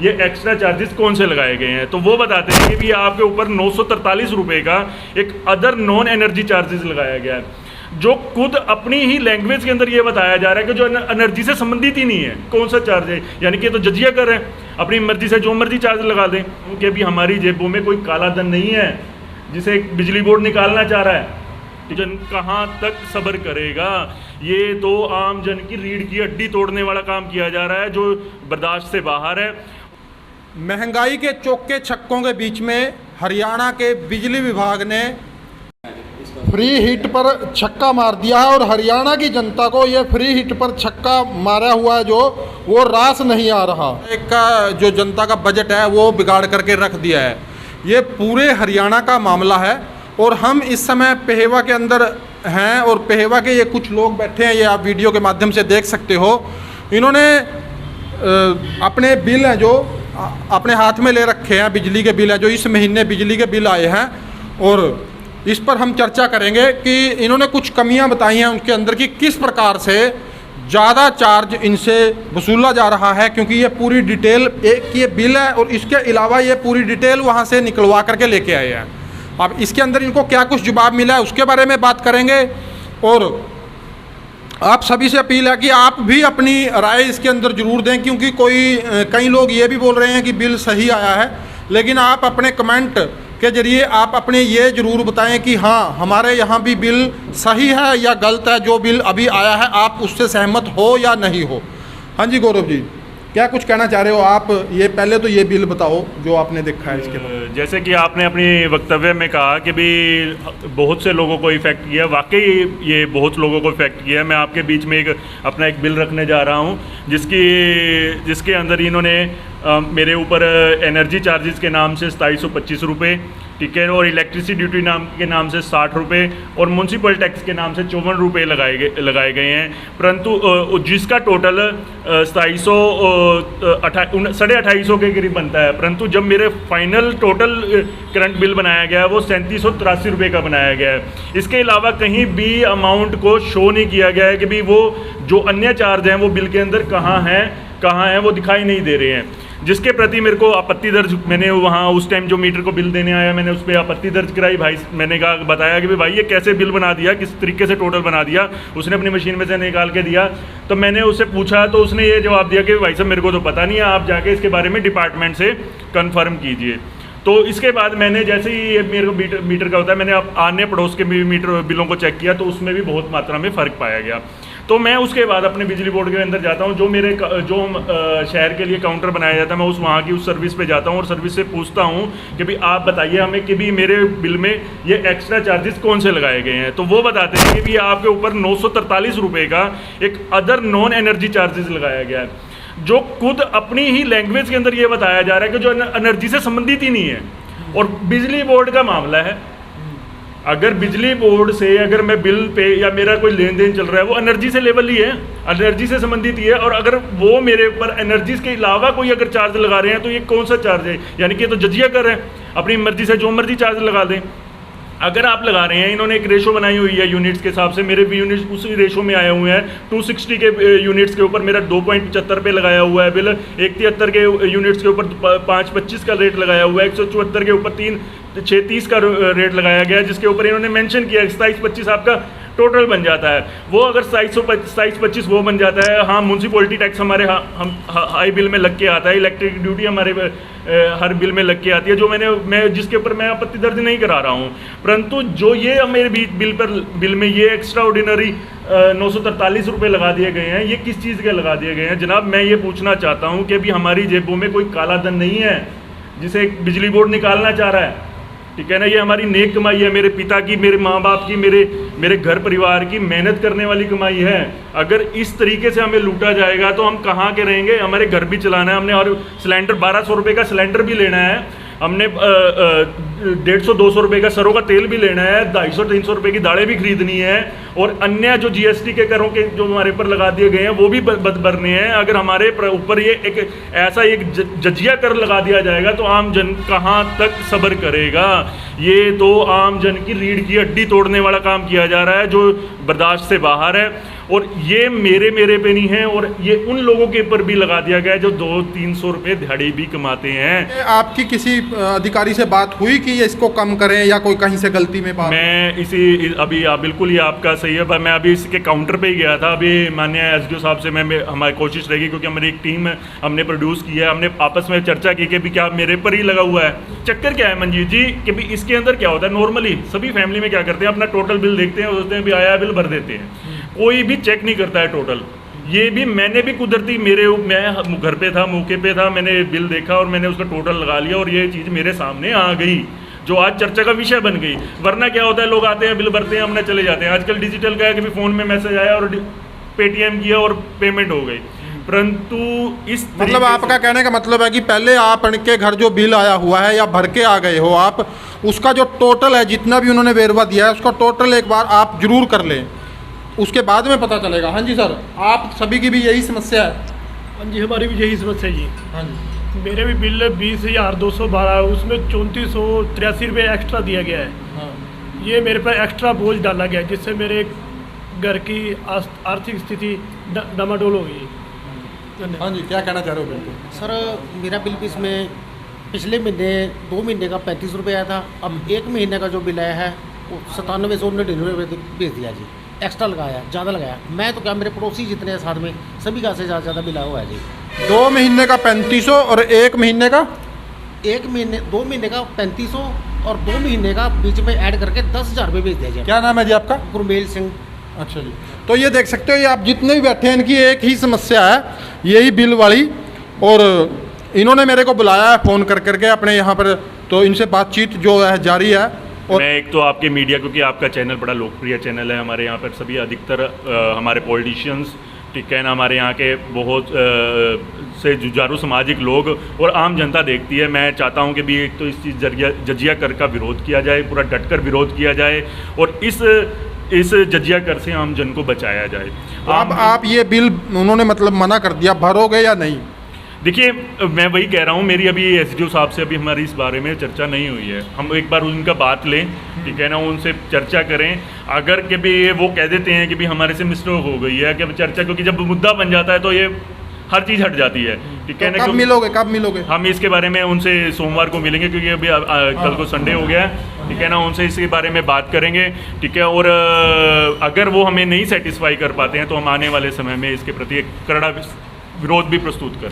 ये extra charges कौन से लगाए गए हैं। तो वो बताते हैं कि भी आपके ऊपर 943 रुपये का एक अदर नॉन एनर्जी चार्जेस लगाया गया है, जो खुद अपनी ही लैंग्वेज के अंदर ये बताया जा रहा है कि जो एनर्जी से संबंधित ही नहीं है। कौन सा चार्ज है, यानी कि ये तो जजिया कर रहे हैं, अपनी मर्जी से जो मर्जी चार्ज लगा दें। क्योंकि अभी हमारी जेबों में कोई काला धन नहीं है जिसे बिजली बोर्ड निकालना चाह रहा है। जन कहाँ तक सब्र करेगा। ये तो आम जन की रीढ़ की हड्डी तोड़ने वाला काम किया जा रहा है जो बर्दाश्त से बाहर है। महंगाई के चौके छक्कों के बीच में हरियाणा के बिजली विभाग ने फ्री हिट पर छक्का मार दिया है और हरियाणा की जनता को ये फ्री हिट पर छक्का मारा हुआ है जो वो रास नहीं आ रहा। एक का जो जनता का बजट है वो बिगाड़ करके रख दिया है। ये पूरे हरियाणा का मामला है और हम इस समय पेहेवा के अंदर हैं और पेहेवा के ये कुछ लोग बैठे हैं, ये आप वीडियो के माध्यम से देख सकते हो। इन्होंने अपने बिल हैं जो अपने हाथ में ले रखे हैं, बिजली के बिल हैं जो इस महीने बिजली के बिल आए हैं, और इस पर हम चर्चा करेंगे कि इन्होंने कुछ कमियां बताई हैं उनके अंदर की किस प्रकार से ज़्यादा चार्ज इनसे वसूला जा रहा है। क्योंकि ये पूरी डिटेल एक ये बिल है और इसके अलावा ये पूरी डिटेल वहाँ से निकलवा करके लेके आए हैं। अब इसके अंदर इनको क्या कुछ जवाब मिला है उसके बारे में बात करेंगे। और आप सभी से अपील है कि आप भी अपनी राय इसके अंदर ज़रूर दें, क्योंकि कई लोग ये भी बोल रहे हैं कि बिल सही आया है, लेकिन आप अपने कमेंट के जरिए आप अपने ये ज़रूर बताएं कि हाँ हमारे यहाँ भी बिल सही है या गलत है। जो बिल अभी आया है आप उससे सहमत हो या नहीं हो। हाँ जी गौरव जी, क्या कुछ कहना चाह रहे हो आप? ये पहले तो ये बिल बताओ जो आपने देखा है इसके बाद। जैसे कि आपने अपनी वक्तव्य में कहा कि भी बहुत से लोगों को इफ़ेक्ट किया, वाकई ये बहुत लोगों को इफ़ेक्ट किया। मैं आपके बीच में अपना एक बिल रखने जा रहा हूँ जिसके अंदर इन्होंने मेरे ऊपर एनर्जी चार्जेस के नाम से 2725 रुपये, ठीक है, और इलेक्ट्रिसिटी ड्यूटी के नाम से 60 रुपये और म्यूनसिपल टैक्स के नाम से 54 रुपये लगाए गए हैं। परंतु जिसका टोटल 2850 के करीब बनता है, परंतु जब मेरे फाइनल टोटल करंट बिल बनाया गया है वो 3783 रुपये का बनाया गया है। इसके अलावा कहीं भी अमाउंट को शो नहीं किया गया है कि भी वो जो अन्य चार्ज हैं वो बिल के अंदर कहाँ हैं वो दिखाई नहीं दे रहे हैं, जिसके प्रति मेरे को आपत्ति दर्ज, मैंने वहाँ उस टाइम जो मीटर को बिल देने आया मैंने उस पर आपत्ति दर्ज कराई। भाई मैंने कहा बताया कि भाई ये कैसे बिल बना दिया, किस तरीके से टोटल बना दिया। उसने अपनी मशीन में से निकाल के दिया, तो मैंने उससे पूछा तो उसने ये जवाब दिया कि भाई साहब मेरे को तो पता नहीं है, आप जाके इसके बारे में डिपार्टमेंट से कन्फर्म कीजिए। तो इसके बाद मैंने जैसे ही ये मेरे को मीटर का होता है, मैंने अन्य पड़ोस के मीटर बिलों को चेक किया तो उसमें भी बहुत मात्रा में फ़र्क पाया गया। तो मैं उसके बाद अपने बिजली बोर्ड के अंदर जाता हूँ, जो शहर के लिए काउंटर बनाया जाता है, मैं वहाँ की उस सर्विस पे जाता हूँ और सर्विस से पूछता हूँ कि भाई आप बताइए हमें कि भी मेरे बिल में ये एक्स्ट्रा चार्जेस कौन से लगाए गए हैं। तो वो बताते हैं कि भी आपके ऊपर 943 रुपये का एक अदर नॉन एनर्जी चार्जेस लगाया गया है, जो खुद अपनी ही लैंग्वेज के अंदर ये बताया जा रहा है कि जो एनर्जी से संबंधित ही नहीं है। और बिजली बोर्ड का मामला है, अगर बिजली बोर्ड से अगर मैं बिल पे या मेरा कोई लेन देन चल रहा है वो एनर्जी से लेवल ही है, एनर्जी से संबंधित ही है। और अगर वो मेरे ऊपर एनर्जी के अलावा कोई अगर चार्ज लगा रहे हैं तो ये कौन सा चार्ज है, यानी कि ये तो जजिया कर रहे हैं, अपनी मर्जी से जो मर्जी चार्ज लगा दें। अगर आप लगा रहे हैं, इन्होंने एक रेशो बनाई हुई है यूनिट्स के हिसाब से, मेरे भी यूनिट्स उसी रेशो में आए हुए हैं। 260 के यूनिट्स के ऊपर मेरा 2.75 पे लगाया हुआ है बिल, 173 के यूनिट्स के ऊपर 5.25 का रेट लगाया हुआ है, 174 के ऊपर 6.30 का रेट लगाया गया है, जिसके ऊपर इन्होंने मेंशन किया 2725 आपका टोटल बन जाता है। वो अगर 2725 वो बन जाता है। हाँ, म्यूनसिपलिटी टैक्स हमारे हम हाई बिल में लग के आता है, इलेक्ट्रिक ड्यूटी हमारे हर बिल में लग के आती है, जो मैं जिसके ऊपर मैं आपत्ति दर्ज नहीं करा रहा हूँ। परंतु जो ये मेरे बिल में ये एक्स्ट्रा ऑर्डिनरी 943 रुपये लगा दिए गए हैं, ये किस चीज़ के लगा दिए गए हैं जनाब? मैं ये पूछना चाहता हूँ कि अभी हमारी जेबों में कोई काला धन नहीं है जिसे बिजली बोर्ड निकालना चाह रहा है, ठीक है ना। ये हमारी नेक कमाई है, मेरे पिता की, मेरे माँ बाप की, मेरे घर परिवार की मेहनत करने वाली कमाई है। अगर इस तरीके से हमें लूटा जाएगा तो हम कहाँ के रहेंगे? हमारे घर भी चलाना है हमने, और सिलेंडर 1200 रुपये का सिलेंडर भी लेना है हमने, 150-200 रुपये का सरों का तेल भी लेना है, 250-300 रुपये की दालें भी खरीदनी है, और अन्य जो जीएसटी के करों के जो हमारे ऊपर लगा दिए गए हैं वो भी भरने हैं। अगर हमारे ऊपर ये एक जजिया कर लगा दिया जाएगा तो आम जन कहाँ तक सब्र करेगा। ये तो आम जन की रीढ़ की हड्डी तोड़ने वाला काम किया जा रहा है जो बर्दाश्त से बाहर है। और ये मेरे पे नहीं है, और ये उन लोगों के ऊपर भी लगा दिया गया है जो 200-300 रुपये दिहाड़ी भी कमाते हैं। आपकी किसी अधिकारी से बात हुई कि ये इसको कम करें या कोई कहीं से गलती में बात? मैं अभी बिल्कुल ये आपका सही है, पर मैं अभी इसके काउंटर पे ही गया था। अभी माननीय एसडीओ साहब से मैं हमारी कोशिश रहेगी, क्योंकि हमारी एक टीम है, हमने प्रोड्यूस किया है, हमने आपस में चर्चा की कि भी क्या मेरे पर ही लगा हुआ है। चक्कर क्या है मंजीत जी कि भी इसके अंदर क्या होता है, नॉर्मली सभी फैमिली में क्या करते हैं, अपना टोटल बिल देखते हैं, सोचते हैं भी आया बिल भर देते हैं, कोई भी चेक नहीं करता है टोटल। ये भी मैंने भी कुदरती मैं घर पे था, मौके पे था, मैंने बिल देखा और मैंने उसका टोटल लगा लिया, और ये चीज़ मेरे सामने आ गई जो आज चर्चा का विषय बन गई। वरना क्या होता है, लोग आते हैं, बिल भरते हैं, हमने चले जाते हैं। आजकल डिजिटल का है कि भी फ़ोन में मैसेज आया और पेटीएम किया और पेमेंट हो गई। परंतु इस मतलब आपका कहने का मतलब है कि पहले आप इनके घर जो बिल आया हुआ है या भर के आ गए हो आप, उसका जो टोटल है, जितना भी उन्होंने वेरवा दिया है, उसका टोटल एक बार आप जरूर कर लें, उसके बाद में पता चलेगा। हाँ जी सर, आप सभी की भी यही समस्या है? हाँ जी, हमारी भी यही समस्या है जी। हाँ जी। मेरे भी बिल 20,212, उसमें 3483 रुपये एक्स्ट्रा दिया गया है। हाँ। ये मेरे पर एक्स्ट्रा बोझ डाला गया है, जिससे मेरे घर की आर्थिक स्थिति डामाडोल हो गई। हाँ जी, क्या कहना चाह रहे हो? बिल्कुल सर, मेरा बिल भी इसमें पिछले महीने 2 महीने का 35 रुपये आया था। अब 1 महीने का जो बिल आया है वो 9799 रुपये भेज दिया जी। एक्स्ट्रा लगाया, ज़्यादा लगाया। मैं तो क्या, मेरे पड़ोसी जितने हैं साथ में, सभी का से ज़्यादा बिल आया हुआ है जी। 2 महीने का 3500 और 1 महीने का 2 महीने का 3500 और 2 महीने का बीच में ऐड करके 10,000 रुपये भेज दिया जी। क्या नाम है जी आपका? गुरमेल सिंह। अच्छा जी, तो ये देख सकते हो, ये आप जितने भी बैठे हैं, इनकी एक ही समस्या है, यही बिल वाली। और इन्होंने मेरे को बुलाया है फ़ोन कर करके अपने यहाँ पर, तो इनसे बातचीत जो है जारी है। और मैं एक तो आपके मीडिया, क्योंकि आपका चैनल बड़ा लोकप्रिय चैनल है, हमारे यहाँ पर सभी अधिकतर हमारे पॉलिटिशियंस, ठीक है ना, हमारे यहाँ के बहुत से जुझारू सामाजिक लोग और आम जनता देखती है। मैं चाहता हूँ कि भी एक तो इस चीज़ जजिया कर का विरोध किया जाए, पूरा डटकर विरोध किया जाए, और इस जजिया कर से आम जन को बचाया जाए। अब आप ये बिल उन्होंने मतलब मना कर दिया, भरोगे या नहीं? देखिए, मैं वही कह रहा हूँ, मेरी अभी एसडीओ साहब से अभी हमारी इस बारे में चर्चा नहीं हुई है। हम एक बार उनका बात लें, ठीक है ना, उनसे चर्चा करें। अगर कि भी वो कह देते हैं कि भी हमारे से मिस्टेक हो गई है, कि अब चर्चा, क्योंकि जब मुद्दा बन जाता है तो ये हर चीज़ हट जाती है, ठीक है ना। कब मिलोगे? हम इसके बारे में उनसे सोमवार को मिलेंगे, क्योंकि अभी कल को संडे हो गया है, ठीक है ना। उनसे इसके बारे में बात करेंगे, ठीक है। और अगर वो हमें नहीं सेटिस्फाई कर पाते हैं तो हम आने वाले समय में इसके प्रति एक कड़ा विरोध भी प्रस्तुत करें।